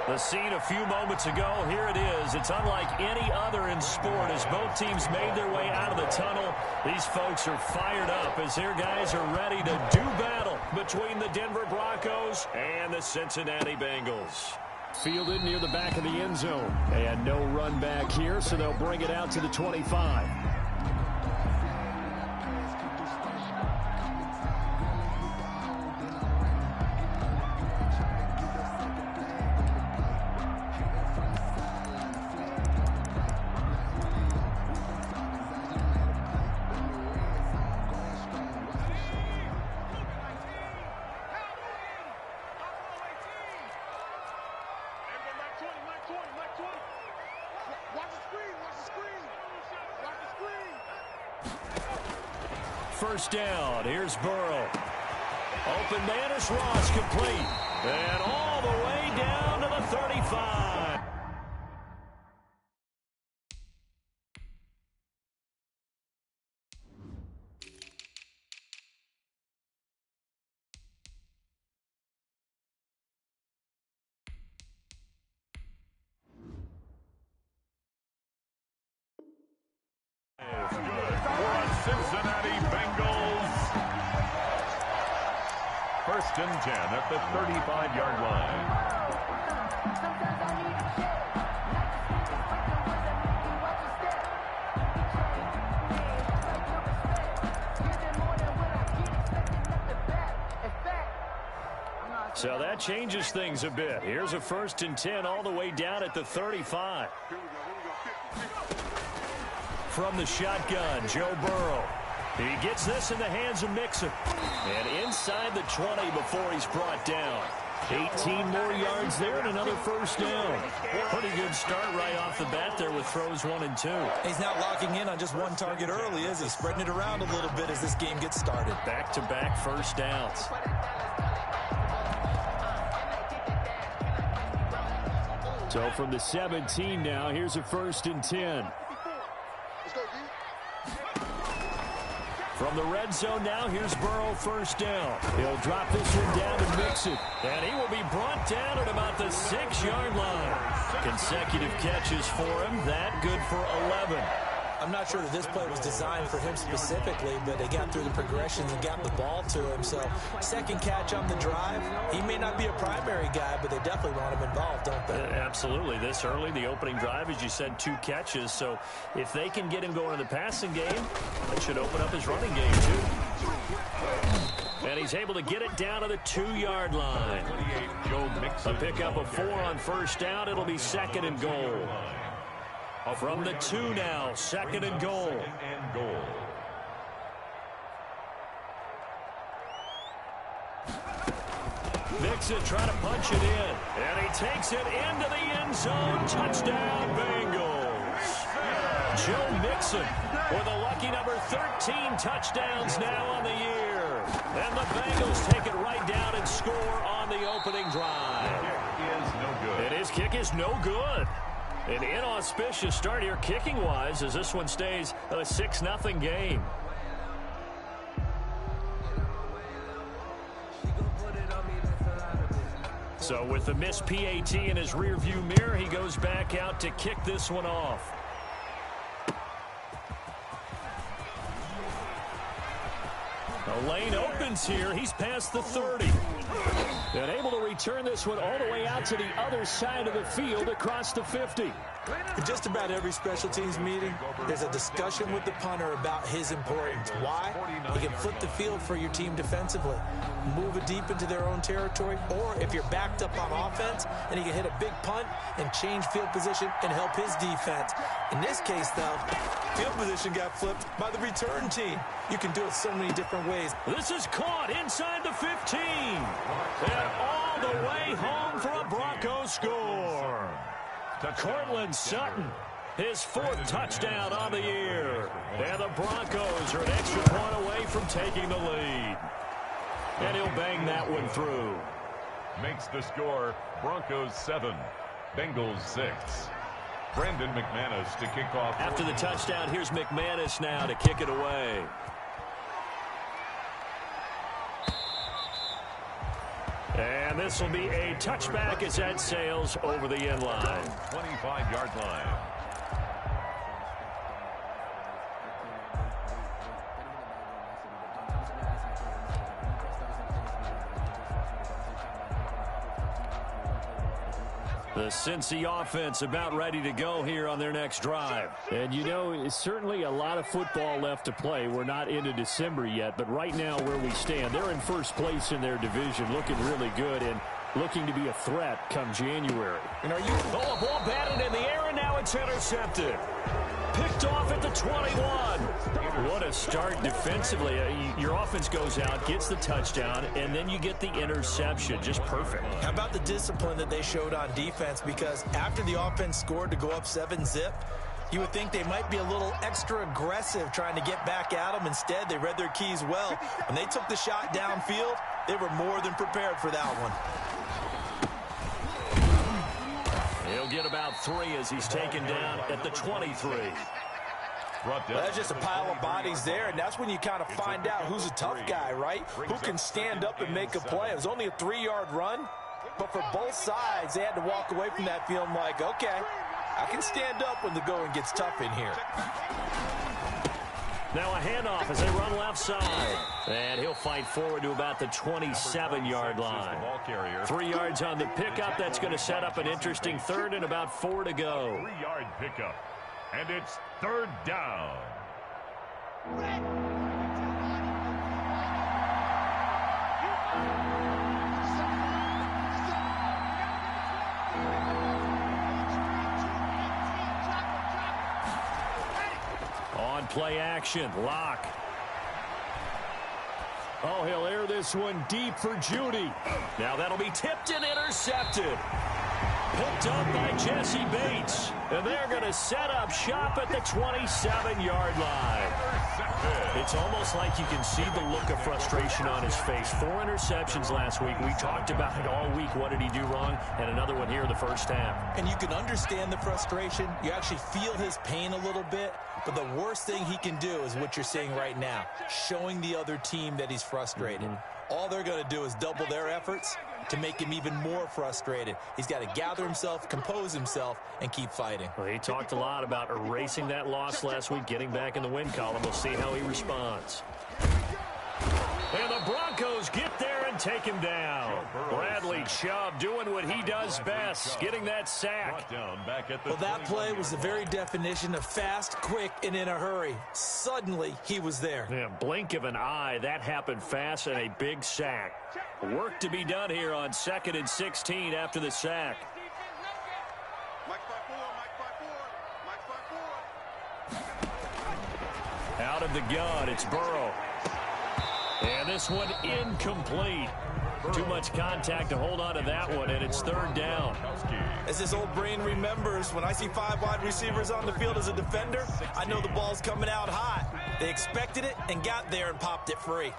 The scene a few moments ago, here it is. It's unlike any other in sport as both teams made their way out of the tunnel. These folks are fired up as their guys are ready to do battle between the Denver Broncos and the Cincinnati Bengals. Fielded near the back of the end zone. And no run back here, so they'll bring it out to the 25. First down. Here's Burrow. Open man is Ross, complete. And all the way down to the 35. Cincinnati Bengals. First and 10 at the 35-yard line. So that changes things a bit. Here's a first and 10 all the way down at the 35. From the shotgun, Joe Burrow. He gets this in the hands of Mixon. And inside the 20 before he's brought down. 18 more yards there and another first down. Pretty good start right off the bat there with throws 1 and 2. He's not locking in on just one target early, is he? Spreading it around a little bit as this game gets started. Back-to-back first downs. So from the 17 now, here's a first and 10. From the red zone now, here's Burrow first down. He'll drop this one down to Mixon. And he will be brought down at about the 6-yard line. Consecutive catches for him. That good for 11. I'm not sure that this play was designed for him specifically, but they got through the progressions and got the ball to him. So second catch on the drive. He may not be a primary guy, but they definitely want him involved, don't they? Absolutely. This early, the opening drive, as you said, 2 catches. So if they can get him going in the passing game, that should open up his running game too. And he's able to get it down to the 2-yard line. A pickup of 4 on first down. It'll be second and goal. From the 2 now, second and goal. Mixon trying to punch it in. And he takes it into the end zone. Touchdown, Bengals. Joe Mixon with a lucky number 13 touchdowns now on the year. And the Bengals take it right down and score on the opening drive. And his kick is no good. An inauspicious start here kicking-wise as this one stays a 6-0 game. So with the missed PAT in his rearview mirror, he goes back out to kick this one off. The lane opens here. He's past the 30. And able to return this one all the way out to the other side of the field across the 50. In just about every special teams meeting, there's a discussion with the punter about his importance. Why? He can flip the field for your team defensively, move it deep into their own territory, or if you're backed up on offense, and he can hit a big punt and change field position and help his defense. In this case, though, field position got flipped by the return team. You can do it so many different ways. This is caught inside the 15. And all the way home for a Broncos score. Cortland Sutton, his 4th touchdown on the year. And the Broncos are an extra point away from taking the lead. And he'll bang that one through. Makes the score Broncos 7, Bengals 6. Brandon McManus to kick off. After the touchdown, here's McManus now to kick it away. And And this will be a touchback as that sails over the end line. 25-yard line. The Cincy offense about ready to go here on their next drive. And, you know, it's certainly a lot of football left to play. We're not into December yet, but right now where we stand, they're in first place in their division, looking really good and looking to be a threat come January. And a ball batted in the air, and now it's intercepted. Picked off at the 21. What a start defensively. Your offense goes out, gets the touchdown, and then you get the interception. Just perfect. How about the discipline that they showed on defense? Because after the offense scored to go up 7-zip, you would think they might be a little extra aggressive trying to get back at them. Instead, they read their keys well. When they took the shot downfield, they were more than prepared for that one. He'll get about 3 as he's taken down at the 23. Well, that's just a pile of bodies there, and that's when you kind of find out who's a tough guy, right? Who can stand up and make a play. It was only a 3-yard run, but for both sides, they had to walk away from that feeling like, okay, I can stand up when the going gets tough in here. Now a handoff as they run left side. And he'll fight forward to about the 27-yard line. 3 yards on the pickup. That's going to set up an interesting third and about 4 to go. 3-yard pickup. And it's third down. On play action, Locke. Oh, he'll air this one deep for Judy. Now that'll be tipped and intercepted. Picked up by Jesse Bates. And they're going to set up shop at the 27-yard line. It's almost like you can see the look of frustration on his face. 4 interceptions last week. We talked about it all week. What did he do wrong? And another one here in the first half. And you can understand the frustration. You actually feel his pain a little bit. But the worst thing he can do is what you're seeing right now, showing the other team that he's frustrated. All they're going to do is double their efforts to make him even more frustrated. He's got to gather himself, compose himself, and keep fighting. Well, he talked a lot about erasing that loss last week, getting back in the win column. We'll see how he responds. And the Broncos get there and take him down. Bradley Chubb doing what he does best, getting that sack. Well, that play was the very definition of fast, quick, and in a hurry. Suddenly, he was there. Yeah, blink of an eye, that happened fast, and a big sack. Work to be done here on 2nd and 16 after the sack. Out of the gun, it's Burrow. And this one incomplete. Too much contact to hold on to that one, and it's third down. As this old brain remembers, when I see 5 wide receivers on the field as a defender, I know the ball's coming out hot. They expected it and got there and popped it free.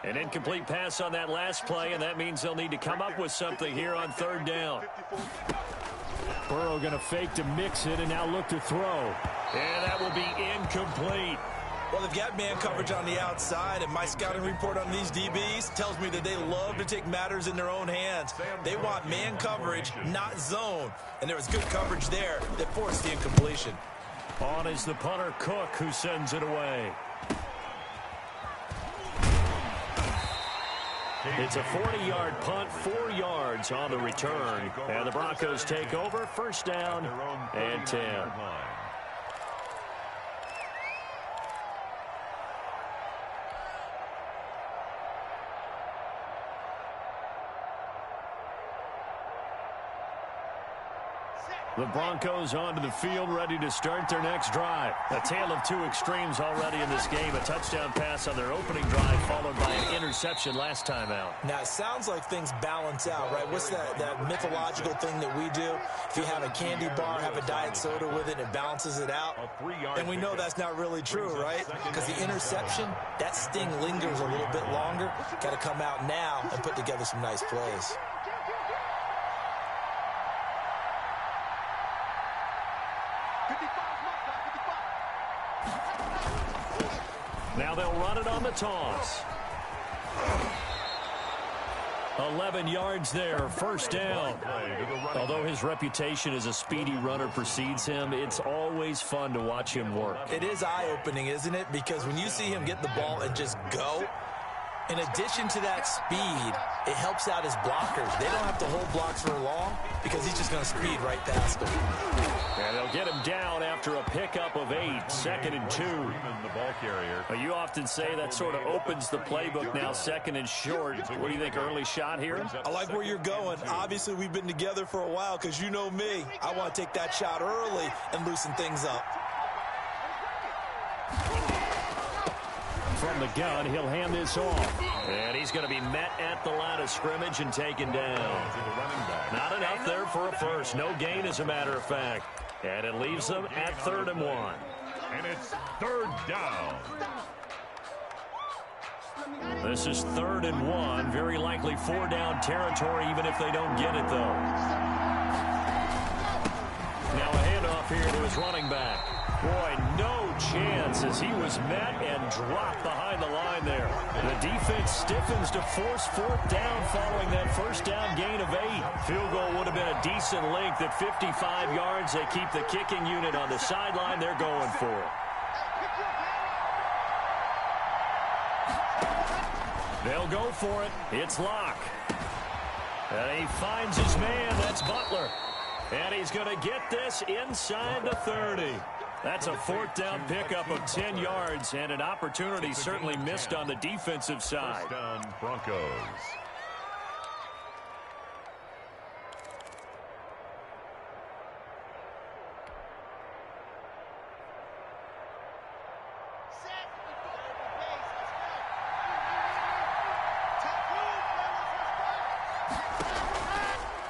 An incomplete pass on that last play, and that means they'll need to come up with something here on third down. Burrow going to fake to mix it and now look to throw. And that will be incomplete. Well, they've got man coverage on the outside, and my scouting report on these DBs tells me that they love to take matters in their own hands. They want man coverage, not zone. And there was good coverage there that forced the incompletion. On is the punter, Cook, who sends it away. It's a 40-yard punt, 4 yards on the return. And the Broncos take over, first down and 10. The Broncos onto the field, ready to start their next drive. A tale of two extremes already in this game. A touchdown pass on their opening drive, followed by an interception last time out. Now, it sounds like things balance out, right? What's that mythological thing that we do? If you have a candy bar, have a diet soda with it, it balances it out. And we know that's not really true, right? Because the interception, that sting lingers a little bit longer. Got to come out now and put together some nice plays. Now they'll run it on the toss. 11 yards there, first down. Although his reputation as a speedy runner precedes him, it's always fun to watch him work. It is eye-opening, isn't it? Because when you see him get the ball and just go, in addition to that speed, it helps out his blockers. They don't have to hold blocks for long because he's just going to speed right past them. And they'll get him down after a pickup of 8, 2nd and 2. The ball carrier. You often say that sort of opens the playbook now, 2nd and short. What do you think, early shot here? I like where you're going. Obviously, we've been together for a while because you know me. I want to take that shot early and loosen things up. From the gun, he'll hand this off. And he's going to be met at the line of scrimmage and taken down. Not enough there for a first. No gain, as a matter of fact. And it leaves them at 3rd and 1. And it's 3rd down. This is 3rd and 1. Very likely 4-down territory, even if they don't get it, though. Now a handoff here to his running back. Boy, no chance as he was met and dropped behind the line there. The defense stiffens to force 4th down following that first down gain of 8. Field goal would have been a decent length at 55 yards. They keep the kicking unit on the sideline. They're going for it. They'll go for it. It's Locke. And he finds his man. That's Butler. And he's going to get this inside the 30. That's a 4th down pickup of 10 yards and an opportunity certainly missed on the defensive side. First down, Broncos.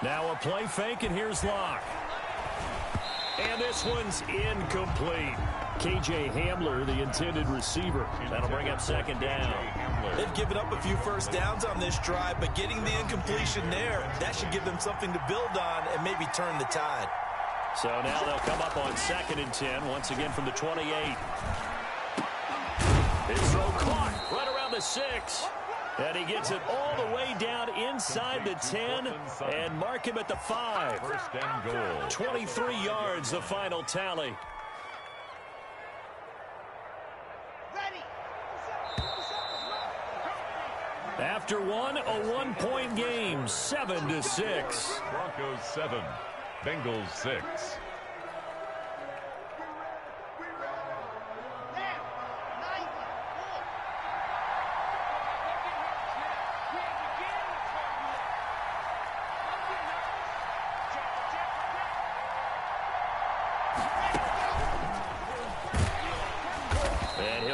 Now a play fake, and here's Locke. And this one's incomplete. K.J. Hamler, the intended receiver. That'll bring up 2nd down. They've given up a few first downs on this drive, but getting the incompletion there, that should give them something to build on and maybe turn the tide. So now they'll come up on 2nd and 10, once again from the 28. His throw caught right around the 6. And he gets it all the way down inside the 10 and mark him at the 5. First and goal. 23 yards, the final tally. After one, a 1-point game, 7-6. Broncos 7, Bengals 6.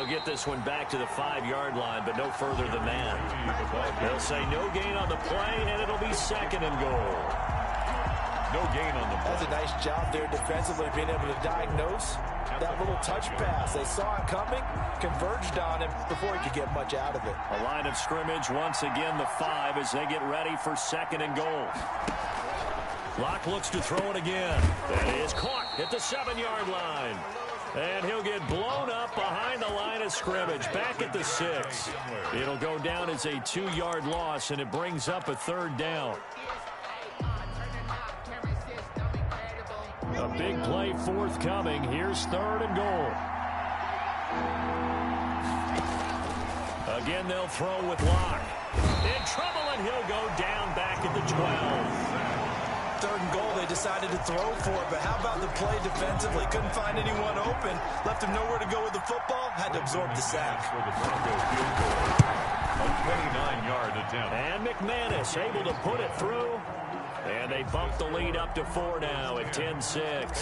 Get this one back to the 5-yard line, but no further than that. They'll say no gain on the play, and it'll be 2nd and goal. No gain on the play. That's a nice job there defensively, being able to diagnose that little touch pass. They saw it coming, converged on him before he could get much out of it. A line of scrimmage, once again the 5 as they get ready for 2nd and goal. Locke looks to throw it again. That is caught at the 7-yard line. And he'll get blown up behind the line of scrimmage, back at the 6. It'll go down as a 2-yard loss, and it brings up a 3rd down. A big play forthcoming. Here's 3rd and goal. Again, they'll throw with Locke. In trouble, and he'll go down back at the 12. 3rd and goal, they decided to throw for it, but how about the play defensively? Couldn't find anyone open, left him nowhere to go with the football, had to absorb the sack. For the Broncos field goal, a 29-yard attempt. And McManus able to put it through, and they bump the lead up to 4 now at 10-6.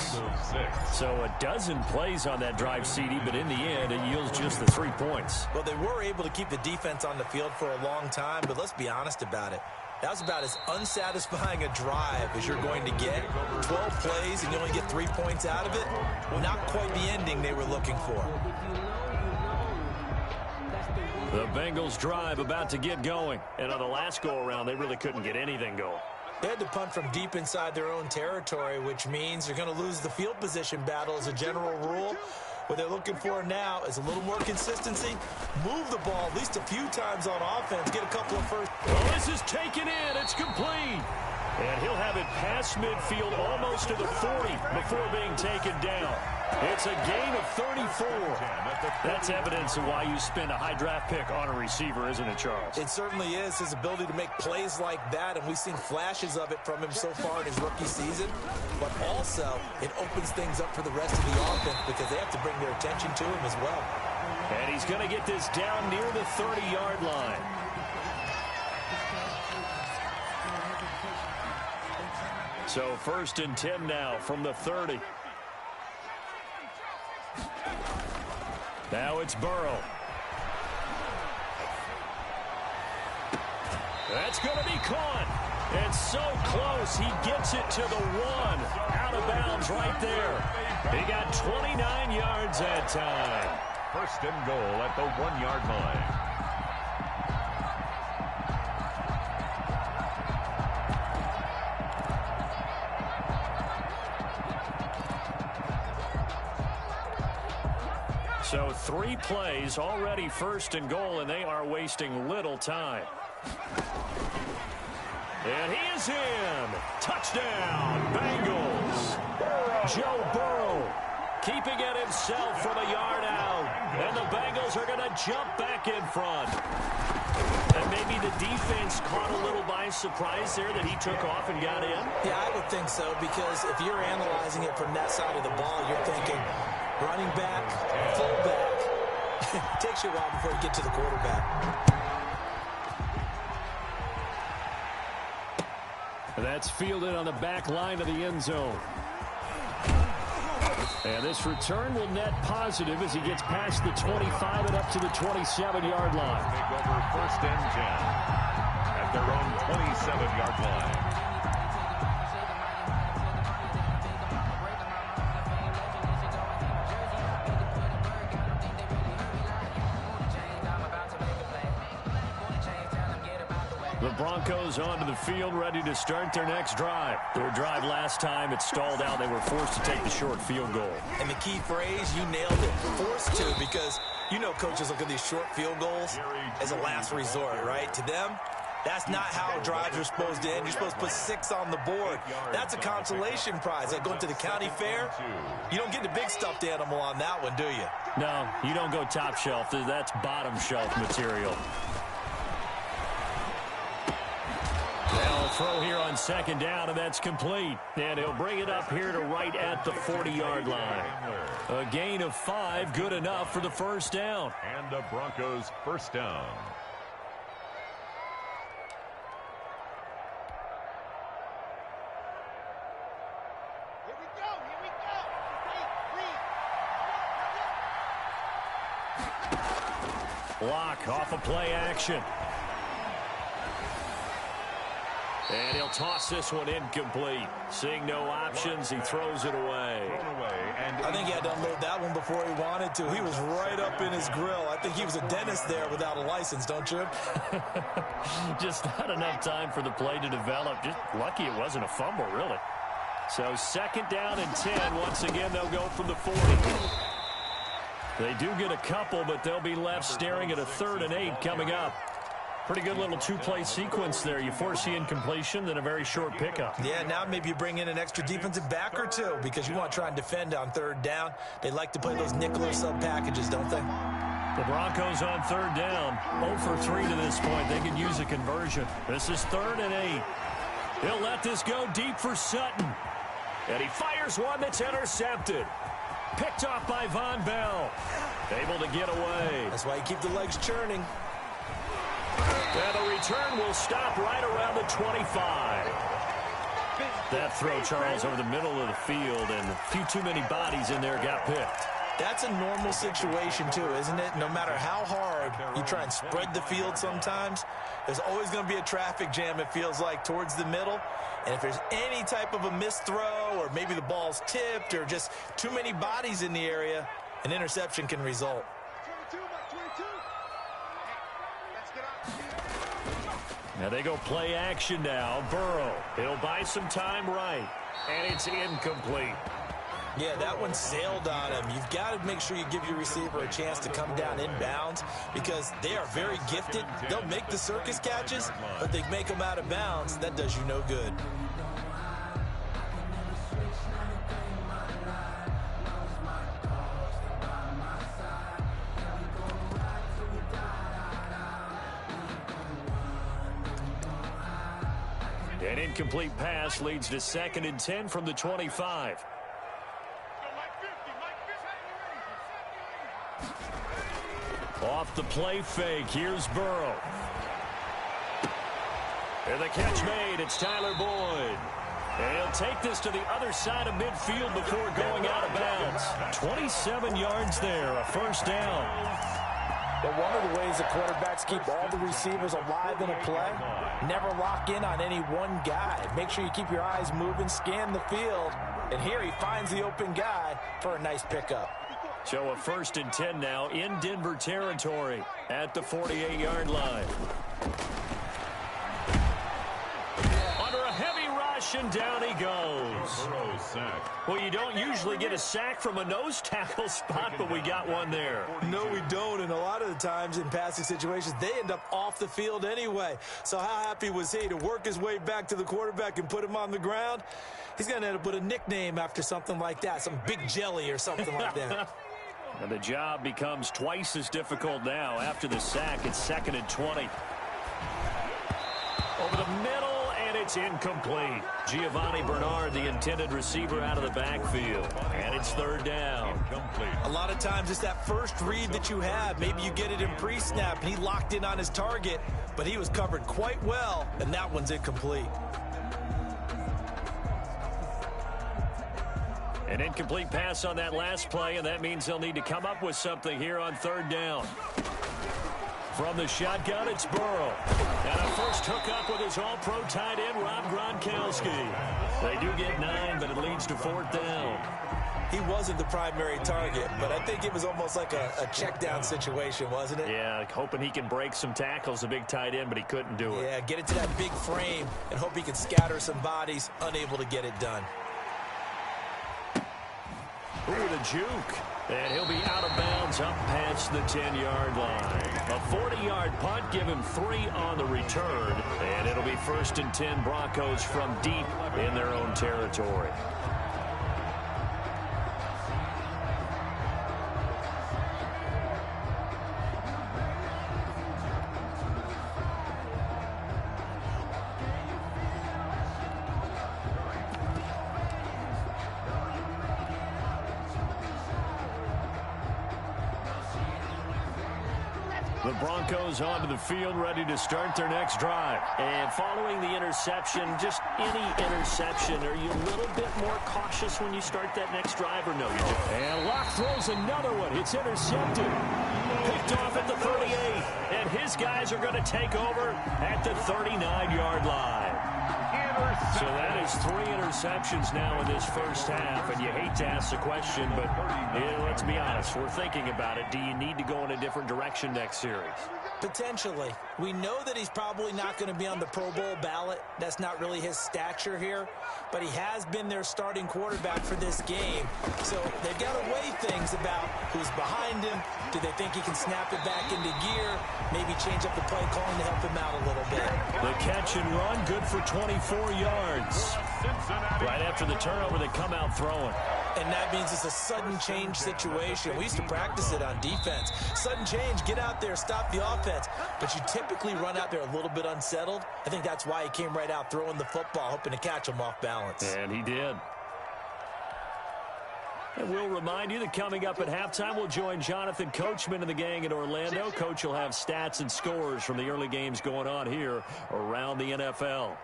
So a dozen plays on that drive, CD, but in the end, it yields just the 3 points. Well, they were able to keep the defense on the field for a long time, but let's be honest about it. That was about as unsatisfying a drive as you're going to get. 12 plays and you only get 3 points out of it. Not quite the ending they were looking for. The Bengals drive about to get going. And on the last go-around, they really couldn't get anything going. They had to punt from deep inside their own territory, which means they're going to lose the field position battle as a general rule. What they're looking for now is a little more consistency, move the ball at least a few times on offense, get a couple of first. Well, this is taken in. It's complete. And he'll have it past midfield almost to the 40 before being taken down. It's a gain of 34. That's evidence of why you spend a high draft pick on a receiver, isn't it, Charles? It certainly is. His ability to make plays like that, and we've seen flashes of it from him so far in his rookie season. But also, it opens things up for the rest of the offense because they have to bring their attention to him as well. And he's going to get this down near the 30-yard line. So 1st and 10 now from the 30. Now it's Burrow. That's going to be caught. And so close, he gets it to the 1. Out of bounds right there. He got 29 yards that time. 1st and goal at the 1-yard line. So 3 plays, already 1st and goal, and they are wasting little time. And he is in. Touchdown, Bengals. Joe Burrow keeping it himself from a yard out. And the Bengals are going to jump back in front. And maybe the defense caught a little by surprise there that he took off and got in. Yeah, I would think so, because if you're analyzing it from that side of the ball, you're thinking running back, fullback. It takes you a while before you get to the quarterback. That's fielded on the back line of the end zone. And this return will net positive as he gets past the 25 and up to the 27-yard line. Take over 1st and 10 at their own 27-yard line. The Broncos onto the field, ready to start their next drive. Their drive last time, it stalled out. They were forced to take the short field goal. And the key phrase, you nailed it, forced to, because you know coaches look at these short field goals as a last resort, right? To them, that's not how drives are supposed to end. You're supposed to put 6 on the board. That's a consolation prize. Like going to the county fair, you don't get the big stuffed animal on that one, do you? No, you don't go top shelf. That's bottom shelf material. They'll throw here on 2nd down, and that's complete. And he'll bring it up here to right at the 40-yard line. A gain of 5, good enough for the 1st down. And the Broncos' 1st down. Here we go, here we go. Lock off a play action. And he'll toss this one incomplete. Seeing no options, he throws it away. I think he had to unload that one before he wanted to. He was right up in his grill. I think he was a dentist there without a license, don't you? Just not enough time for the play to develop. Just lucky it wasn't a fumble, really. So 2nd down and 10. Once again, they'll go from the 40. They do get a couple, but they'll be left staring at a 3rd and 8 coming up. Pretty good little 2-play sequence there. You force the incompletion, then a very short pickup. Yeah, now maybe you bring in an extra defensive back or 2 because you want to try and defend on 3rd down. They like to play those nickel or sub packages, don't they? The Broncos on 3rd down. 0 for 3 to this point. They can use a conversion. This is 3rd and 8. He'll let this go deep for Sutton. And he fires one that's intercepted. Picked off by Von Bell. Able to get away. That's why you keep the legs churning. And the return will stop right around the 25. That throw, Charles, over the middle of the field, and a few too many bodies in there got picked. That's a normal situation, too, isn't it? No matter how hard you try and spread the field sometimes, there's always going to be a traffic jam, it feels like, towards the middle. And if there's any type of a missed throw, or maybe the ball's tipped, or just too many bodies in the area, an interception can result. Now they go play action now. Burrow. He'll buy some time right. And it's incomplete. Yeah, that one sailed on him. You've got to make sure you give your receiver a chance to come down inbounds because they are very gifted. They'll make the circus catches, but they make them out of bounds. That does you no good. An incomplete pass leads to 2nd and 10 from the 25. Off the play fake, here's Burrow. And the catch made, it's Tyler Boyd. And he'll take this to the other side of midfield before going out of bounds. 27 yards there, a first down. But one of the ways the quarterbacks keep all the receivers alive in a play, never lock in on any one guy. Make sure you keep your eyes moving, scan the field. And here he finds the open guy for a nice pickup. So a 1st and 10 now in Denver territory at the 48-yard line. Under a heavy rush, and down he goes. Well, you don't usually get a sack from a nose tackle spot, but we got one there. No, we don't, and a lot of the times in passing situations, they end up off the field anyway. So how happy was he to work his way back to the quarterback and put him on the ground? He's going to end up with a nickname after something like that, some Big Jelly or something like that. And the job becomes twice as difficult now. After the sack, it's 2nd and 20. Over the middle, and it's incomplete. Giovanni Bernard, the intended receiver, out of the backfield. And it's 3rd down. A lot of times it's that first read that you have. Maybe you get it in pre-snap, and he locked in on his target, but he was covered quite well, and that one's incomplete. An incomplete pass on that last play, and that means they'll need to come up with something here on 3rd down. From the shotgun, it's Burrow. And a first hookup with his all-pro tight end, Rob Gronkowski. They do get 9, but it leads to 4th down. He wasn't the primary target, but I think it was almost like a check down situation, wasn't it? Yeah, hoping he can break some tackles, a big tight end, but he couldn't do it. Yeah, get it to that big frame and hope he can scatter some bodies, unable to get it done. Ooh, the juke. And he'll be out of bounds up past the 10-yard line. A 40-yard punt, give him 3 on the return. And it'll be 1st and 10 Broncos from deep in their own territory. The Broncos onto the field, ready to start their next drive. And following the interception, just any interception, are you a little bit more cautious when you start that next drive, or no? And Locke throws another one. It's intercepted. Picked off at the 38. And his guys are going to take over at the 39-yard line. So that is 3 interceptions now in this first half, and you hate to ask the question, but let's be honest, we're thinking about it. Do you need to go in a different direction next series? Potentially. We know that he's probably not going to be on the Pro Bowl ballot. That's not really his stature here, but he has been their starting quarterback for this game. So they've got to weigh things about who's behind him. Do they think he can snap it back into gear? Maybe change up the play calling to help him out a little bit. The catch and run, good for 24 yards. Right after the turnover, they come out throwing. And that means it's a sudden change situation. We used to practice it on defense. Sudden change, get out there, stop the offense. But you typically run out there a little bit unsettled. I think that's why he came right out throwing the football, hoping to catch him off balance. And he did. And we'll remind you that coming up at halftime, we'll join Jonathan Coachman and the gang in Orlando. Coach will have stats and scores from the early games going on here around the NFL.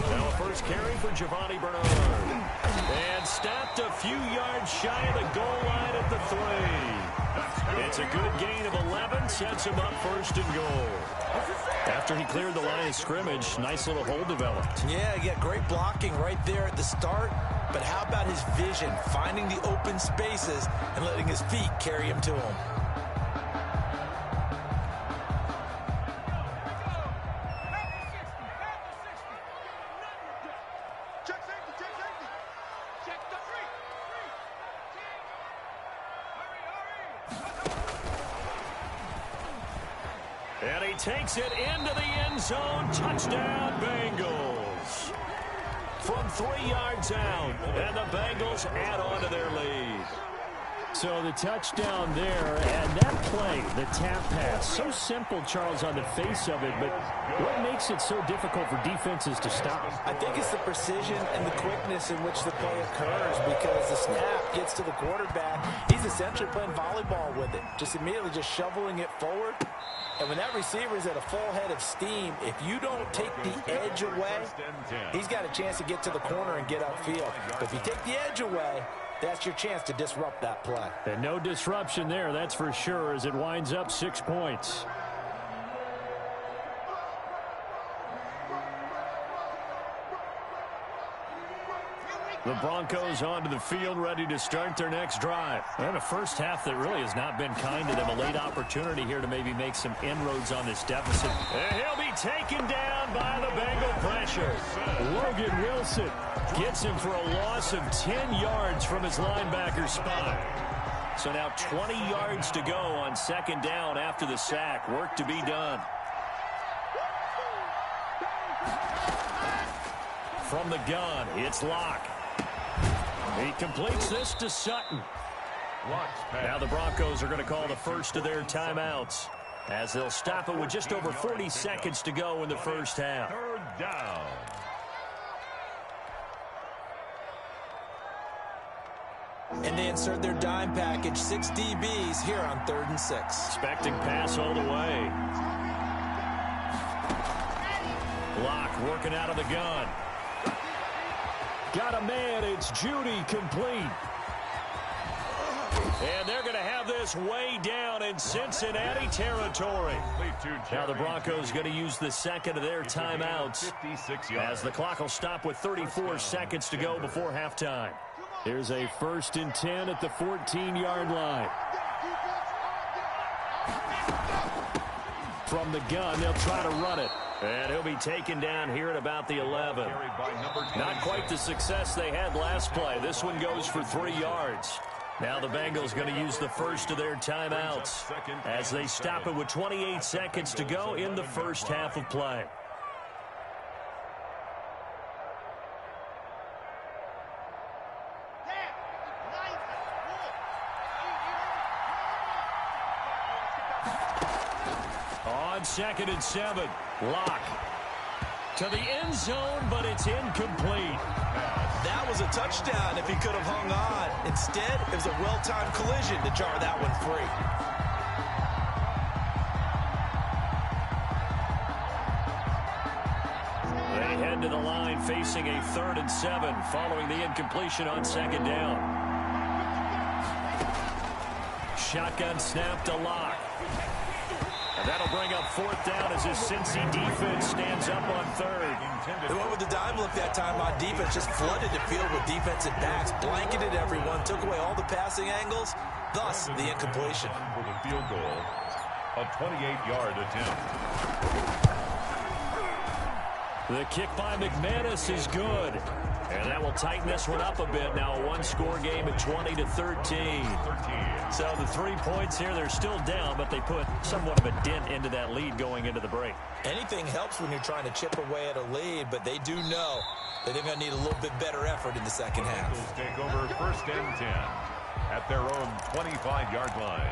Now a first carry for Giovanni Bernard. And stopped a few yards shy of the goal line at the 3. It's a good gain of 11, sets him up 1st and goal. After he cleared the line of scrimmage, nice little hole developed. Yeah, great blocking right there at the start. But how about his vision, finding the open spaces and letting his feet carry him to him? Check the three. And he takes it into the end zone. Touchdown, Bengals. From 3 yards out, and the Bengals add on to their lead. So the touchdown there, and that play, the tap pass, so simple, Charles, on the face of it, but what makes it so difficult for defenses to stop? I think it's the precision and the quickness in which the play occurs, because the snap gets to the quarterback. He's essentially playing volleyball with it, just immediately just shoveling it forward. And when that receiver is at a full head of steam, if you don't take the edge away, he's got a chance to get to the corner and get upfield. But if you take the edge away, that's your chance to disrupt that play. And no disruption there, that's for sure, as it winds up 6 points. The Broncos onto the field, ready to start their next drive. And a first half that really has not been kind to them. A late opportunity here to maybe make some inroads on this deficit. And he'll be taken down by the Bengal pressure. Logan Wilson gets him for a loss of 10 yards from his linebacker spot. So now 20 yards to go on second down after the sack. Work to be done. From the gun, it's Locke. He completes this to Sutton. Now the Broncos are going to call the first of their timeouts, as they'll stop it with just over 40 seconds to go in the first half. Third down. And they insert their dime package, 6 DBs here on 3rd and 6. Expecting pass all the way. Locke working out of the gun. Got a man, it's Judy, complete. And they're going to have this way down in Cincinnati territory. Now the Broncos going to use the second of their timeouts, as the clock will stop with 34 seconds to go before halftime. Here's a 1st and 10 at the 14-yard line. From the gun, they'll try to run it. And he'll be taken down here at about the 11. Not quite the success they had last play. This one goes for 3 yards. Now the Bengals going to use the first of their timeouts, as they stop it with 28 seconds to go in the first half of play. On 2nd and 7, Locke to the end zone, but it's incomplete. That was a touchdown if he could have hung on. Instead, it was a well-timed collision to jar that one free. They head to the line facing a 3rd and 7 following the incompletion on 2nd down. Shotgun snap to Locke. And that'll bring up 4th down as his Cincy defense stands up on 3rd. They went with the dime look that time on defense, just flooded the field with defensive backs, blanketed everyone, took away all the passing angles, thus the incompletion. For the field goal, a 28-yard attempt. The kick by McManus is good. And that will tighten this one up a bit. Now a one-score game at 20-13. So the 3 points here, they're still down, but they put somewhat of a dent into that lead going into the break. Anything helps when you're trying to chip away at a lead, but they do know that they're going to need a little bit better effort in the second half. Bengals take over 1st and 10 at their own 25-yard line.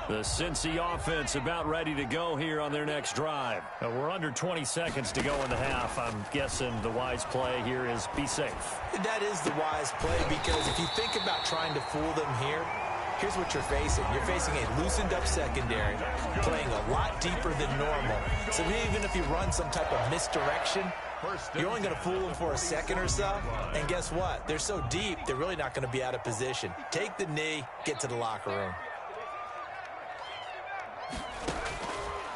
The Cincy offense about ready to go here on their next drive. We're under 20 seconds to go in the half. I'm guessing the wise play here is be safe. That is the wise play, because if you think about trying to fool them here, here's what you're facing. You're facing a loosened up secondary, playing a lot deeper than normal. So even if you run some type of misdirection, you're only going to fool them for a second or so. And guess what? They're so deep, they're really not going to be out of position. Take the knee, get to the locker room.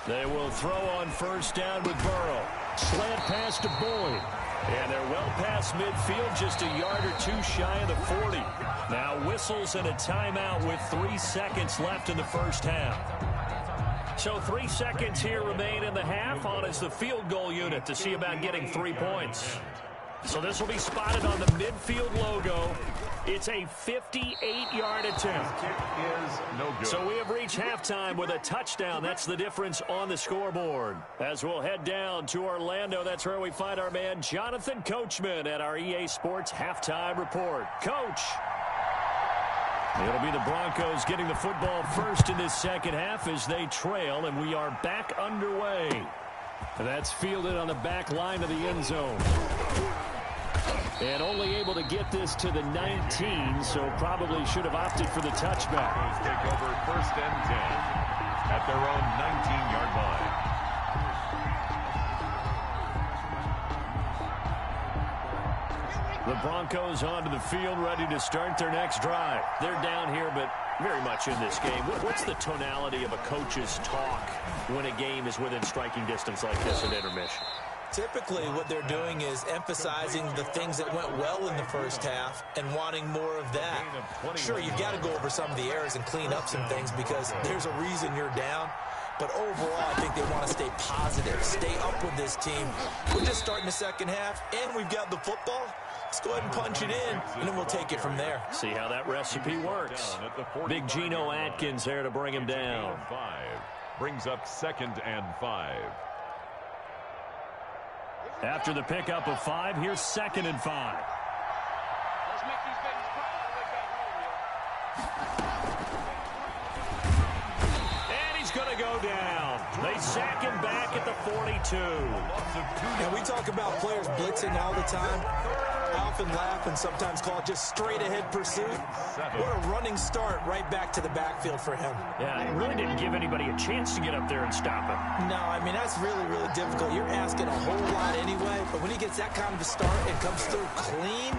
They will throw on 1st down with Burrow. Slant pass to Boyd. And they're well past midfield, just a yard or two shy of the 40. Now whistles and a timeout with 3 seconds left in the first half. So 3 seconds here remain in the half. On is the field goal unit to see about getting 3 points. So this will be spotted on the midfield logo. It's a 58-yard attempt. Kick is no good. So we have reached halftime with a touchdown. That's the difference on the scoreboard. As we'll head down to Orlando, that's where we find our man Jonathan Coachman at our EA Sports Halftime Report. Coach. It'll be the Broncos getting the football first in this second half as they trail, and we are back underway. That's fielded on the back line of the end zone. And only able to get this to the 19, so probably should have opted for the touchback. Broncos take over first and 10 at their own 19-yard line. The Broncos onto the field, ready to start their next drive. They're down here, but very much in this game. What's the tonality of a coach's talk when a game is within striking distance like this at intermission? Typically, what they're doing is emphasizing the things that went well in the first half and wanting more of that. Sure, you've got to go over some of the errors and clean up some things because there's a reason you're down. But overall, I think they want to stay positive, stay up with this team. We're just starting the second half, and we've got the football. Let's go ahead and punch it in, and then we'll take it from there. See how that recipe works. Big Geno Atkins there to bring him down. Brings up 2nd and 5. After the pickup of 5, here's 2nd and 5. Let's make these babies cry. And he's going to go down. They sack him back at the 42. And we talk about players blitzing all the time. I often laugh and sometimes call it just straight-ahead pursuit. What a running start right back to the backfield for him. Yeah, it really didn't give anybody a chance to get up there and stop him. No, I mean, that's really, really difficult. You're asking a whole lot anyway, but when he gets that kind of a start and comes through clean,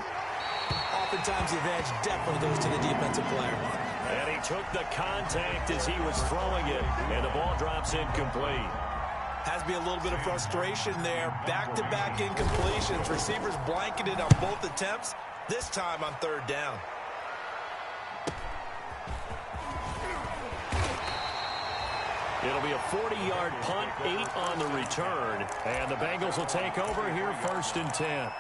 oftentimes the advantage definitely goes to the defensive player. And he took the contact as he was throwing it, and the ball drops incomplete. Has to be a little bit of frustration there. Back-to-back incompletions. Receivers blanketed on both attempts, this time on 3rd down. It'll be a 40-yard punt, 8 on the return. And the Bengals will take over here 1st and 10.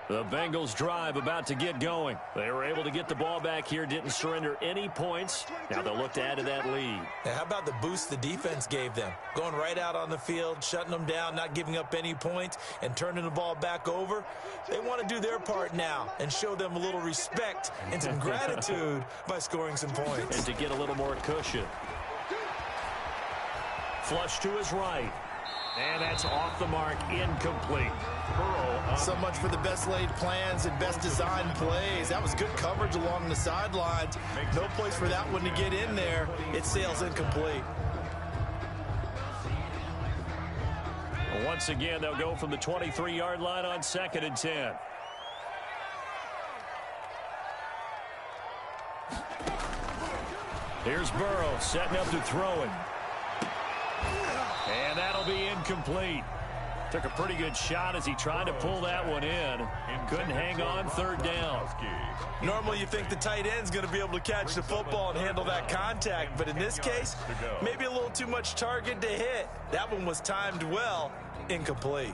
The Bengals drive about to get going. They were able to get the ball back here, didn't surrender any points. Now they'll look to add to that lead. Now, how about the boost the defense gave them? Going right out on the field, shutting them down, not giving up any points, and turning the ball back over. They want to do their part now and show them a little respect and some gratitude by scoring some points. And to get a little more cushion. Flush to his right. And that's off the mark, incomplete. So much for the best laid plans and best designed plays. That was good coverage along the sidelines. No place for that one to get in there. It sails incomplete. Once again, they'll go from the 23-yard line on 2nd and 10. Here's Burrow setting up to throw it. And that'll be incomplete. Took a pretty good shot as he tried to pull that one in. Couldn't hang on 3rd down. Normally you think the tight end's going to be able to catch the football and handle that contact, but in this case, maybe a little too much target to hit. That one was timed well, incomplete.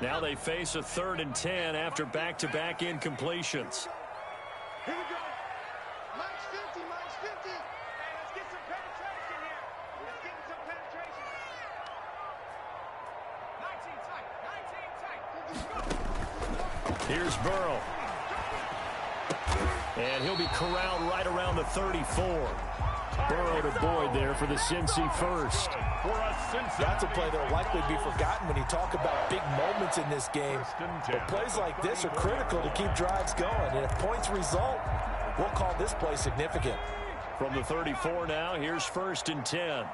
Now they face a 3rd and 10 after back-to-back incompletions. Here we go. Minus 50, minus 50. Hey, let's get some penetration here. Let's get some penetration. 19 tight, 19 tight. Here's Burrow. And he'll be corralled right around the 34. Burrow to Boyd there for the Cincy first. That's a play that will likely be forgotten when you talk about big moments in this game. But plays like this are critical to keep drives going. And if points result, we'll call this play significant. From the 34 now, here's 1st and 10.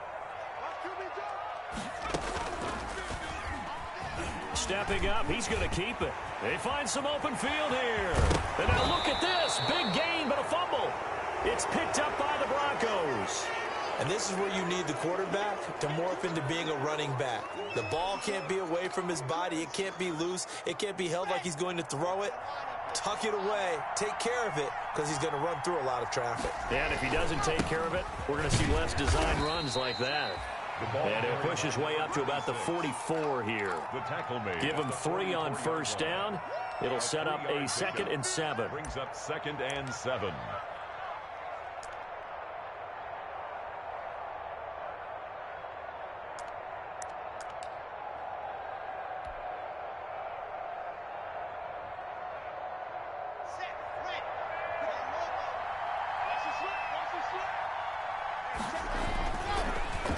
Stepping up, he's going to keep it. They find some open field here. And now look at this. Big gain, but a fumble. It's picked up by the Broncos. And this is where you need the quarterback to morph into being a running back. The ball can't be away from his body. It can't be loose. It can't be held like he's going to throw it. Tuck it away. Take care of it because he's going to run through a lot of traffic. And if he doesn't take care of it, we're going to see less design runs like that. And he'll push his way up to about the 44 here. Give him 3 on first down. It'll set up a 2nd and 7. Brings up 2nd and 7.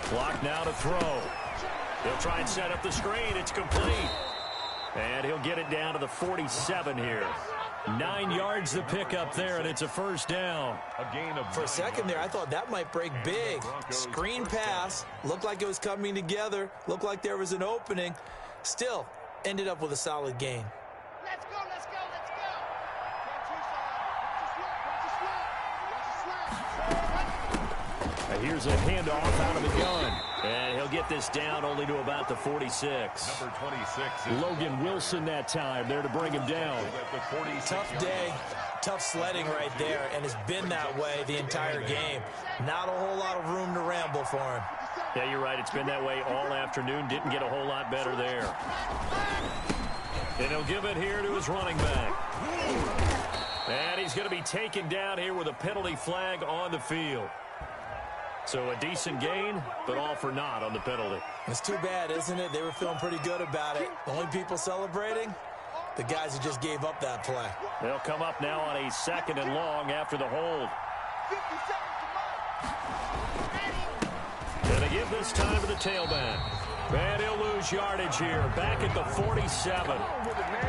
Clock now to throw. He'll try and set up the screen. It's complete. And he'll get it down to the 47 here. 9 yards to pick up there, and it's a first down. For a second there, I thought that might break big. Screen pass. Looked like it was coming together. Looked like there was an opening. Still, ended up with a solid gain. Let's go, let's go, let's go. Here's a handoff out of the gun. And he'll get this down only to about the 46. Number 26. Logan Wilson that time there to bring him down. Tough day, tough sledding right there, and it's been that way the entire game. Not a whole lot of room to ramble for him. Yeah, you're right. It's been that way all afternoon. Didn't get a whole lot better there. And he'll give it here to his running back. And he's going to be taken down here with a penalty flag on the field. So a decent gain, but all for naught on the penalty. It's too bad, isn't it? They were feeling pretty good about it. The only people celebrating, the guys who just gave up that play. They'll come up now on a 2nd and long after the hold. And they give this time to the tailback. And he'll lose yardage here, back at the 47.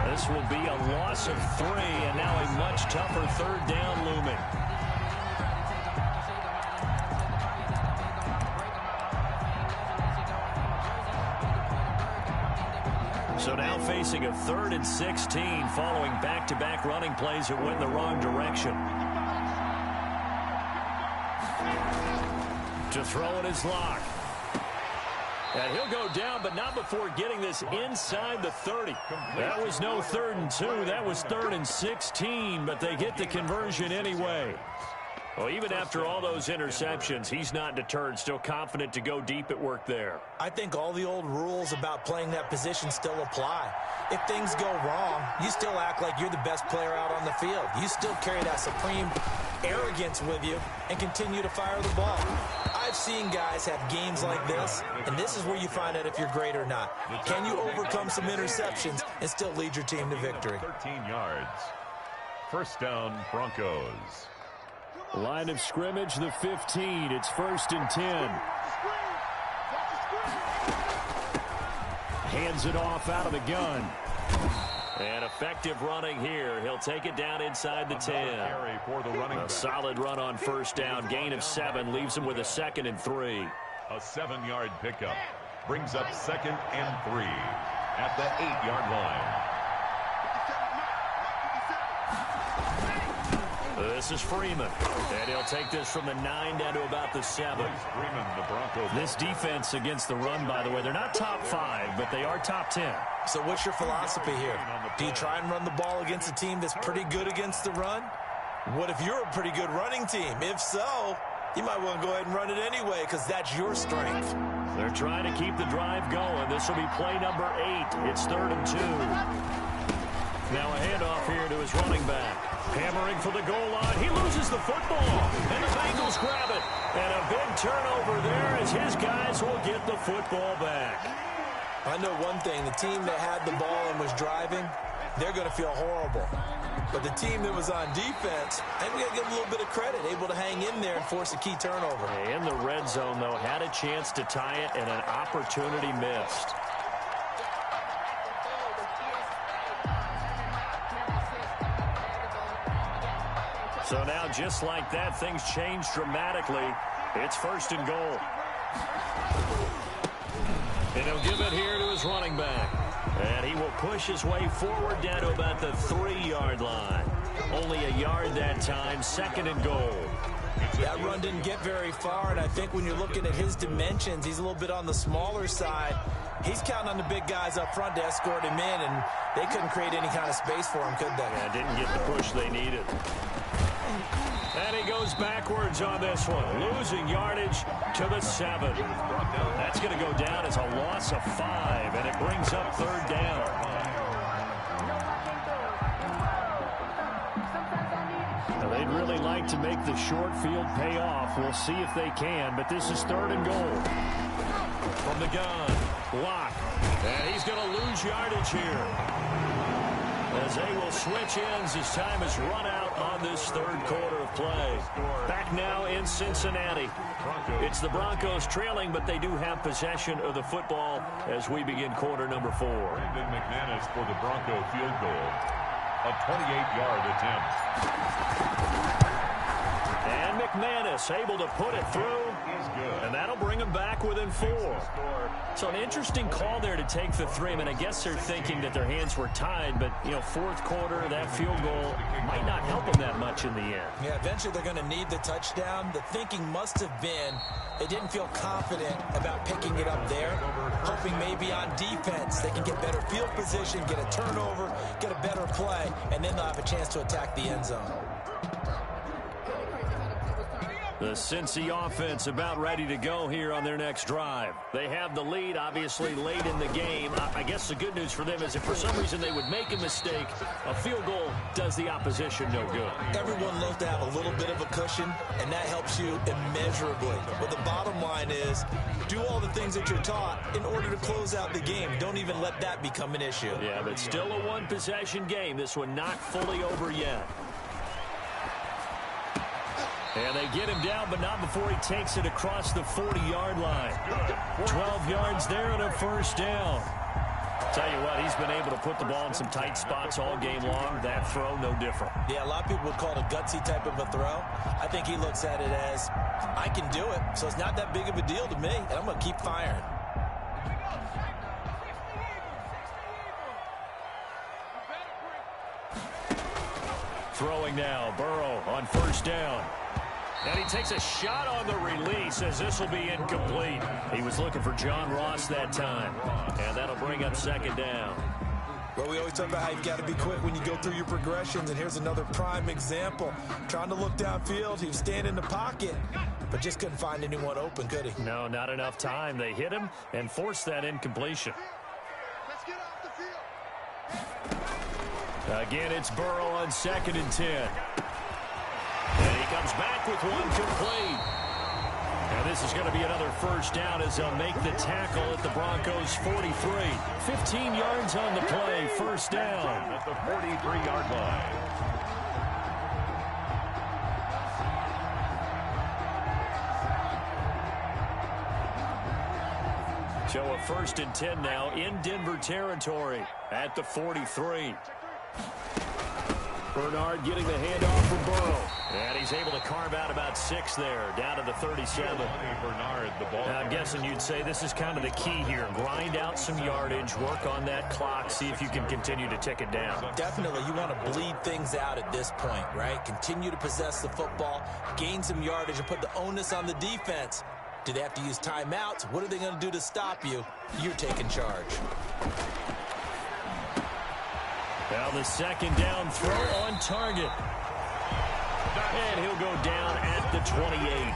This will be a loss of 3, and now a much tougher 3rd down looming. So now facing a 3rd and 16 following back-to-back running plays that went in the wrong direction. To throw it is Locke. And he'll go down, but not before getting this inside the 30. That was no 3rd and 2. That was 3rd and 16, but they get the conversion anyway. Well, even after all those interceptions, he's not deterred, still confident to go deep at work there. I think all the old rules about playing that position still apply. If things go wrong, you still act like you're the best player out on the field. You still carry that supreme arrogance with you and continue to fire the ball. I've seen guys have games like this, and this is where you find out if you're great or not. Can you overcome some interceptions and still lead your team to victory? 13 yards. First down, Broncos. Line of scrimmage, the 15. It's 1st and 10. Hands it off out of the gun. And effective running here. He'll take it down inside the 10. A solid run on first down. Gain of 7. Leaves him with a 2nd and 3. A 7-yard pickup. Brings up 2nd and 3 at the 8-yard line. This is Freeman, and he'll take this from the 9 down to about the 7. Freeman, the Broncos. This defense against the run, by the way, they're not top 5, but they are top 10. So what's your philosophy here? Do you try and run the ball against a team that's pretty good against the run? What if you're a pretty good running team? If so, you might want to go ahead and run it anyway because that's your strength. They're trying to keep the drive going. This will be play number 8. It's 3rd and 2. Now a handoff here to his running back. Hammering for the goal line. He loses the football. And the Bengals grab it. And a big turnover there as his guys will get the football back. I know one thing. The team that had the ball and was driving, they're going to feel horrible. But the team that was on defense, I'm going to give them a little bit of credit, able to hang in there and force a key turnover. In the red zone, though, had a chance to tie it and an opportunity missed. So now, just like that, things change dramatically. It's 1st and goal. And he'll give it here to his running back. And he will push his way forward down to about the 3-yard line. Only a yard that time, 2nd and goal. It's That run didn't get very far, and I think when you're looking at his dimensions, he's a little bit on the smaller side. He's counting on the big guys up front to escort him in, and they couldn't create any kind of space for him, could they? Yeah, didn't get the push they needed. And he goes backwards on this one, losing yardage to the 7. That's going to go down as a loss of 5, and it brings up 3rd down. Now, they'd really like to make the short field pay off. We'll see if they can, but this is 3rd and goal. From the gun, Locke. And he's going to lose yardage here, as they will switch ends as time has run out on this 3rd quarter of play. Back now in Cincinnati. It's the Broncos trailing, but they do have possession of the football as we begin quarter number 4. Brandon McManus for the Bronco field goal. A 28-yard attempt. And McManus able to put it through, and that'll bring him back within 4. So an interesting call there to take the 3. I mean, I guess they're thinking that their hands were tied, but, you know, 4th quarter, that field goal might not help them that much in the end. Yeah, eventually they're going to need the touchdown. The thinking must have been they didn't feel confident about picking it up there, hoping maybe on defense they can get better field position, get a turnover, get a better play, and then they'll have a chance to attack the end zone. The Cincy offense about ready to go here on their next drive. They have the lead, obviously, late in the game. I guess the good news for them is if for some reason they would make a mistake, a field goal does the opposition no good. Everyone loves to have a little bit of a cushion, and that helps you immeasurably. But the bottom line is, do all the things that you're taught in order to close out the game. Don't even let that become an issue. Yeah, but still a one-possession game. This one not fully over yet. And they get him down, but not before he takes it across the 40-yard line. 12 yards there and a 1st down. Tell you what, he's been able to put the ball in some tight spots all game long. That throw, no different. Yeah, a lot of people would call it a gutsy type of a throw. I think he looks at it as, I can do it, so it's not that big of a deal to me, and I'm going to keep firing. Throwing now, Burrow on 1st down. And he takes a shot on the release as this will be incomplete. He was looking for John Ross that time. And that'll bring up 2nd down. Well, we always talk about how you've got to be quick when you go through your progressions, and here's another prime example. Trying to look downfield, he was standing in the pocket, but just couldn't find anyone open, could he? No, not enough time. They hit him and forced that incompletion. Let's get off the field. Again, it's Burrow on 2nd and 10. And he comes back with one complete. And this is going to be another 1st down as they'll make the tackle at the Broncos' 43. 15 yards on the play, 1st down. At the 43-yard line. So a 1st and 10 now in Denver territory at the 43. Bernard getting the handoff from Burrow. And he's able to carve out about 6 there, down to the 37. Bernard, the ball. Now, I'm guessing you'd say this is kind of the key here. Grind out some yardage, work on that clock, see if you can continue to tick it down. Definitely, you want to bleed things out at this point, right? Continue to possess the football, gain some yardage, and put the onus on the defense. Do they have to use timeouts? What are they going to do to stop you? You're taking charge. Now the 2nd down throw on target. And he'll go down at the 28.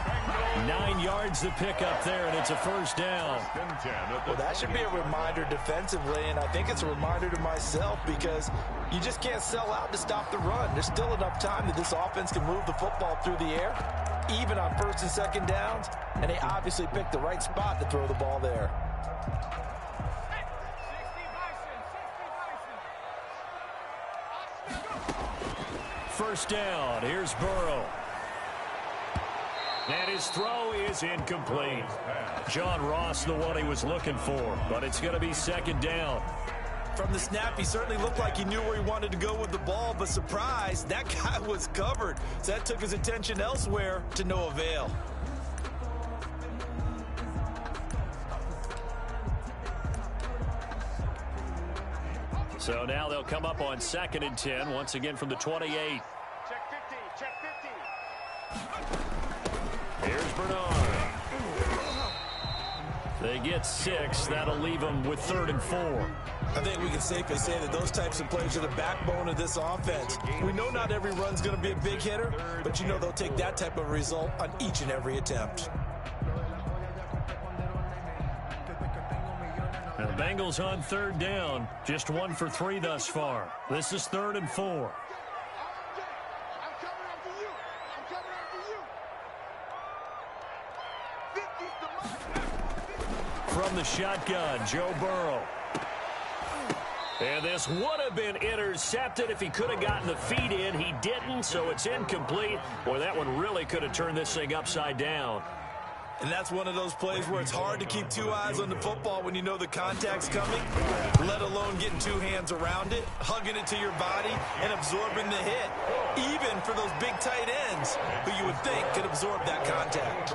9 yards to pick up there, and it's a 1st down. Well, that should be a reminder defensively, and I think it's a reminder to myself because you just can't sell out to stop the run. There's still enough time that this offense can move the football through the air, even on 1st and 2nd downs, and they obviously picked the right spot to throw the ball there. First down, here's Burrow. And his throw is incomplete. John Ross, the one he was looking for, but it's going to be 2nd down. From the snap, he certainly looked like he knew where he wanted to go with the ball, but surprise, that guy was covered. So that took his attention elsewhere to no avail. So now they'll come up on 2nd and 10, once again from the 28. Check 50, check 50. Bernard. They get 6. That'll leave them with 3rd and 4. I think we can safely say that those types of plays are the backbone of this offense. We know not every run's going to be a big hitter, but you know they'll take that type of result on each and every attempt. And the Bengals on 3rd down. Just 1 for 3 thus far. This is 3rd and 4. From the shotgun, Joe Burrow. And this would have been intercepted if he could have gotten the feet in. He didn't, so it's incomplete. Boy, that one really could have turned this thing upside down. And that's one of those plays where it's hard to keep 2 eyes on the football when you know the contact's coming, let alone getting 2 hands around it, hugging it to your body, and absorbing the hit, even for those big tight ends who you would think could absorb that contact.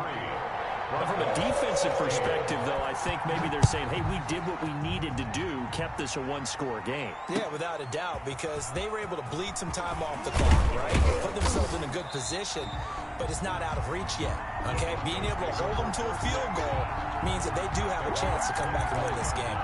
From a defensive perspective, though, I think maybe they're saying, hey, we did what we needed to do, kept this a 1-score game. Yeah, without a doubt, because they were able to bleed some time off the clock, right? Put themselves in a good position, but it's not out of reach yet, okay? Being able to hold them to a field goal means that they do have a chance to come back and win this game.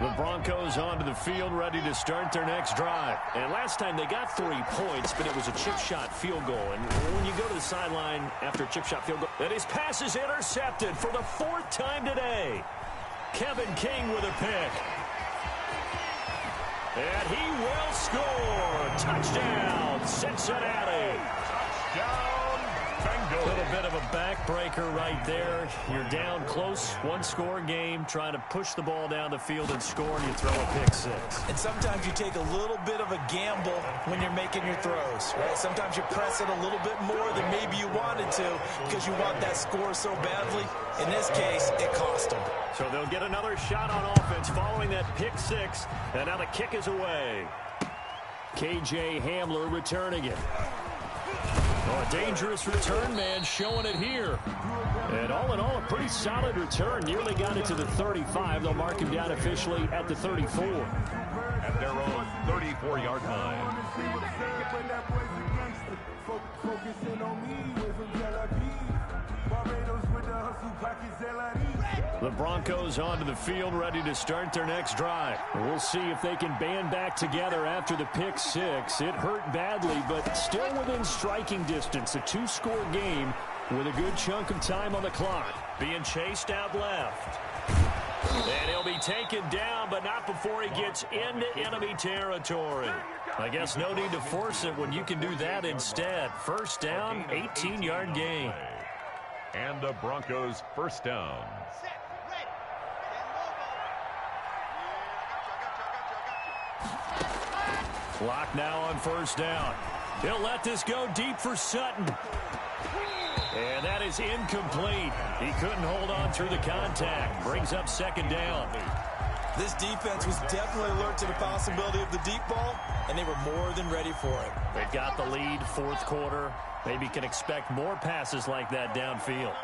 The Broncos onto the field, ready to start their next drive. And last time they got 3 points, but it was a chip shot field goal. And when you go to the sideline after a chip shot field goal, and his pass is intercepted for the 4th time today. Kevin King with a pick. And he will score. Touchdown, Cincinnati. Touchdown, A little bit of a backbreaker right there. You're down close, 1-score game, trying to push the ball down the field and score, and you throw a pick 6. And sometimes you take a little bit of a gamble when you're making your throws, right? Sometimes you press it a little bit more than maybe you wanted to because you want that score so badly. In this case, it cost them. So they'll get another shot on offense following that pick 6, and now the kick is away. K.J. Hamler returning it. Oh, a dangerous return man showing it here. And all in all, a pretty solid return. Nearly got it to the 35. They'll mark him down officially at the 34. At their own 34-yard line. The Broncos onto the field, ready to start their next drive. We'll see if they can band back together after the pick 6. It hurt badly, but still within striking distance. A 2-score game with a good chunk of time on the clock. Being chased out left. And he'll be taken down, but not before he gets into enemy territory. I guess no need to force it when you can do that instead. First down, 18-yard gain. And the Broncos first down. Clock now on first down. He'll let this go deep for Sutton. And that is incomplete. He couldn't hold on through the contact. Brings up second down. This defense was definitely alert to the possibility of the deep ball, and they were more than ready for it. They've got the lead, 4th quarter. Maybe can expect more passes like that downfield.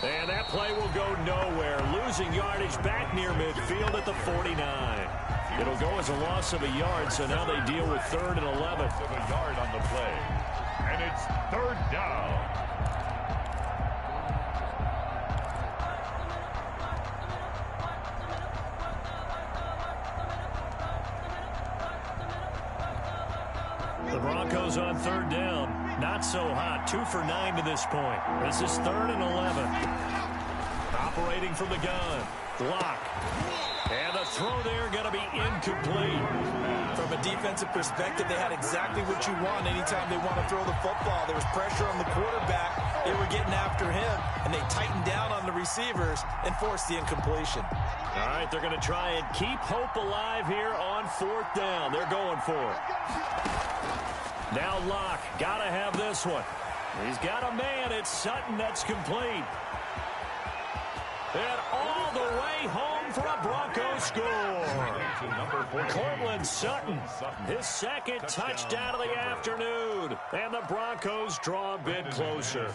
And that play will go nowhere. Losing yardage back near midfield at the 49. It'll go as a loss of a yard, so now they deal with 3rd and 11. Of a yard on the play. And it's 3rd down. The Broncos on 3rd down. Not so hot. 2 for 9 to this point. This is 3rd and 11. Operating from the gun. Lock. And the throw there going to be incomplete. From a defensive perspective, they had exactly what you want anytime they want to throw the football. There was pressure on the quarterback. They were getting after him, and they tightened down on the receivers and forced the incompletion. All right, they're going to try and keep hope alive here on 4th down. They're going for it. Now Locke, got to have this one. He's got a man. It's Sutton that's complete. And all the way home for a Broncos score. Cortland Sutton, his second touchdown of the afternoon. And the Broncos draw a bit closer.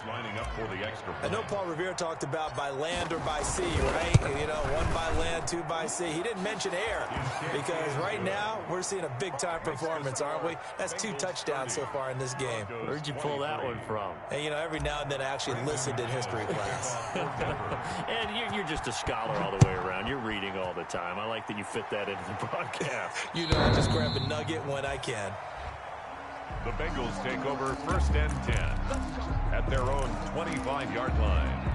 I know Paul Revere talked about by land or by sea, right? You know, one by land, two by sea. He didn't mention air because right now we're seeing a big-time performance, aren't we? That's 2 touchdowns so far in this game. Where'd you pull that one from? And, you know, every now and then I actually listened in history class. And you're just a scholar all the way around. You're reading all the time. I like that you fit that into the broadcast. You know, I just grab a nugget when I can. The Bengals take over 1st and 10 at their own 25-yard line.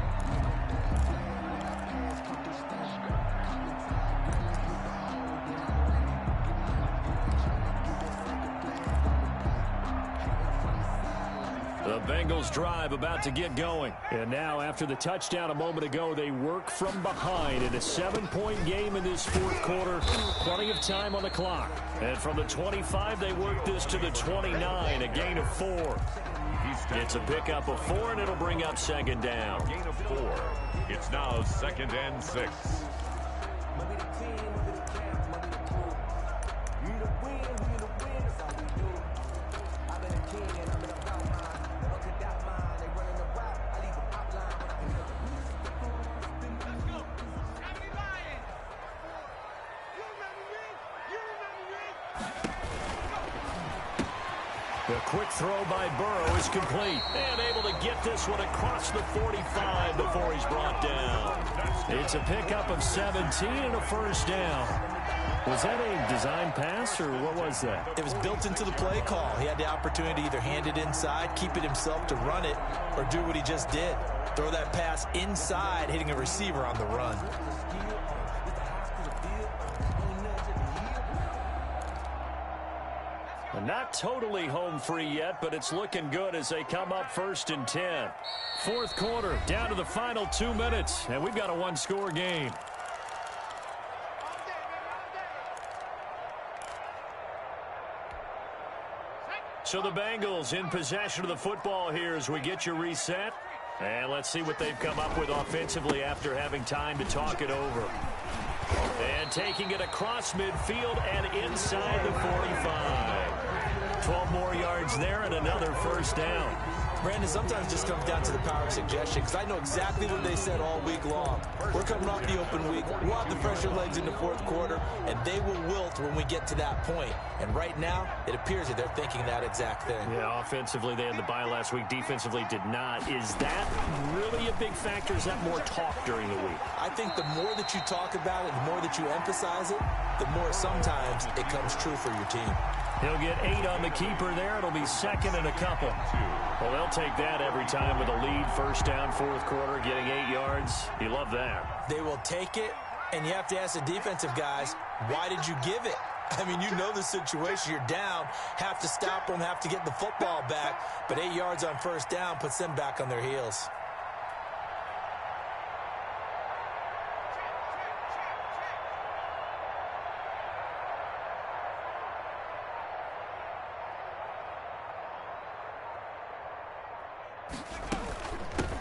The Bengals drive about to get going. And now, after the touchdown a moment ago, they work from behind in a 7-point game in this 4th quarter. Plenty of time on the clock. And from the 25, they work this to the 29, a gain of 4. It's a pickup of 4, and it'll bring up 2nd down. Gain of 4. It's now 2nd and 6. The quick throw by Burrow is complete. And able to get this one across the 45 before he's brought down. It's a pickup of 17 and a 1st down. Was that a design pass, or what was that? It was built into the play call. He had the opportunity to either hand it inside, keep it himself to run it, or do what he just did. Throw that pass inside, hitting a receiver on the run. Not totally home free yet, but it's looking good as they come up 1st and 10. 4th quarter, down to the final 2 minutes, and we've got a 1-score game. So the Bengals in possession of the football here as we get you reset. And let's see what they've come up with offensively after having time to talk it over. And taking it across midfield and inside the 45. 12 more yards there and another 1st down. Brandon, sometimes it just comes down to the power of suggestion because I know exactly what they said all week long. We're coming off the open week. We'll have the fresher legs in the 4th quarter, and they will wilt when we get to that point. And right now, it appears that they're thinking that exact thing. Yeah, offensively, they had the bye last week. Defensively, did not. Is that really a big factor? Is that more talk during the week? I think the more that you talk about it, the more that you emphasize it, the more sometimes it comes true for your team. He'll get 8 on the keeper there. It'll be 2nd and a couple. Well, they'll take that every time with a lead. 1st down, 4th quarter, getting 8 yards. You love that. They will take it, and you have to ask the defensive guys, why did you give it? I mean, you know the situation. You're down, have to stop them, have to get the football back. But 8 yards on 1st down puts them back on their heels.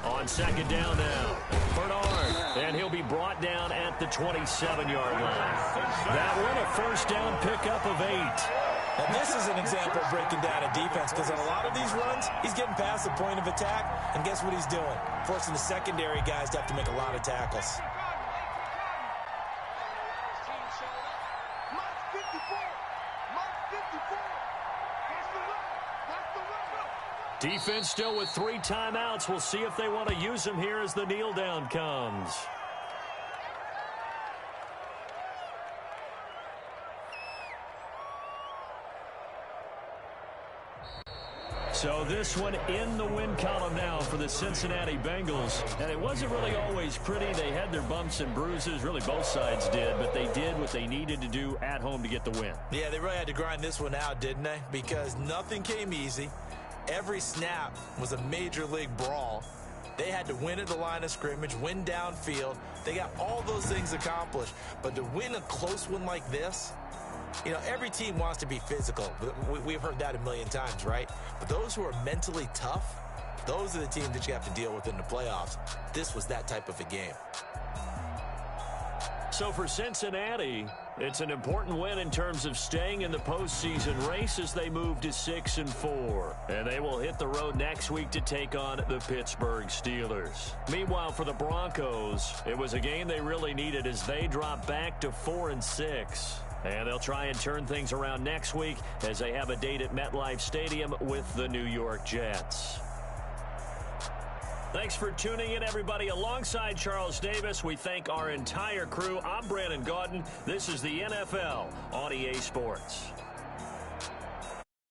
On 2nd down now, Bernard, and he'll be brought down at the 27-yard line. That one, a 1st down pickup of 8. And this is an example of breaking down a defense because on a lot of these runs, he's getting past the point of attack, and guess what he's doing? Forcing the secondary guys to have to make a lot of tackles. Defense still with 3 timeouts. We'll see if they want to use them here as the kneel down comes. So this one in the win column now for the Cincinnati Bengals. And it wasn't really always pretty. They had their bumps and bruises. Really, both sides did. But they did what they needed to do at home to get the win. Yeah, they really had to grind this one out, didn't they? Because nothing came easy. Every snap was a major league brawl. They had to win at the line of scrimmage, win downfield. They got all those things accomplished. But to win a close one like this, you know, every team wants to be physical. We've heard that a million times, right? But those who are mentally tough, Those are the teams that you have to deal with in the playoffs. This was that type of a game. So for Cincinnati, it's an important win in terms of staying in the postseason race as they move to 6-4. And they will hit the road next week to take on the Pittsburgh Steelers. Meanwhile, for the Broncos, it was a game they really needed as they drop back to 4-6. And they'll try and turn things around next week as they have a date at MetLife Stadium with the New York Jets. Thanks for tuning in, everybody. Alongside Charles Davis, we thank our entire crew. I'm Brandon Gaudin. This is the NFL on EA Sports.